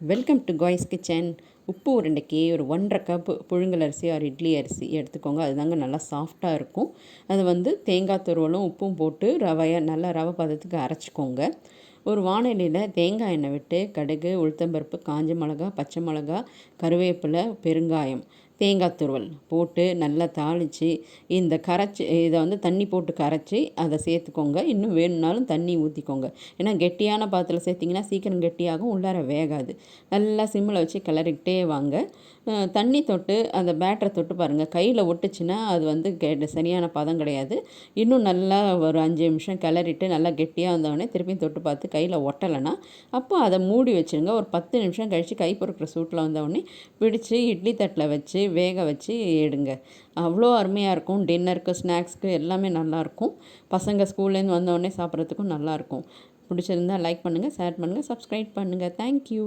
Welcome to guys kitchen. உப்பு உருண்டைக்கு ஒரு 1.5 cup புழுங்கல் அரிசி ஒரு இட்லி அரிசி எடுத்துக்கோங்க. அதுதாங்க நல்லா சாஃப்டாக இருக்கும். அது தேங்காய் துருவலும் உப்பும் போட்டு நல்லா ரவை பதத்துக்கு அரைச்சிக்கோங்க. ஒரு வாணலியில் தேங்காய் எண்ணெய் விட்டு கடுகு, உளுத்தம்பருப்பு, காஞ்ச மிளகா, பச்சை மிளகா, கருவேப்பிலை, பெருங்காயம், தேங்காய் துருவல் போட்டு நல்லா தாளித்து இந்த இதை தண்ணி போட்டு கரைச்சி அதை சேர்த்துக்கோங்க. இன்னும் வேணும்னாலும் தண்ணி ஊற்றிக்கோங்க. ஏன்னா கெட்டியான பாத்திரத்தில் சேர்த்திங்கன்னா சீக்கிரம் கெட்டியாகும், உள்ளார வேகாது. நல்லா சிம்மில் வச்சு கிளறிக்கிட்டே வாங்க. தண்ணி தொட்டு அந்த பேட்டரை தொட்டு பாருங்கள். கையில் ஒட்டுச்சுன்னா அது சரியான பதம் கிடையாது. இன்னும் நல்லா ஒரு 5 நிமிஷம் கிளறிட்டு நல்லா கெட்டியாக வந்தோடனே திருப்பியும் தொட்டு பார்த்து கையில் ஒட்டலைன்னா அப்போ அதை மூடி வச்சுருங்க. ஒரு 10 நிமிஷம் கழித்து கை பொறுக்கிற சூட்டில் வந்தோடனே பிடிச்சி இட்லி தட்டில் வச்சு வேக வச்சு எடுங்க. அவ்வளோ அருமையாக இருக்கும். டின்னருக்கு, ஸ்நாக்ஸ்க்கு எல்லாமே நல்லாயிருக்கும். பசங்க ஸ்கூல்லேருந்து வந்தோடனே சாப்பிட்றதுக்கும் நல்லாயிருக்கும். பிடிச்சிருந்தால் லைக் பண்ணுங்கள், ஷேர் பண்ணுங்கள், சப்ஸ்கிரைப் பண்ணுங்கள். தேங்க்யூ.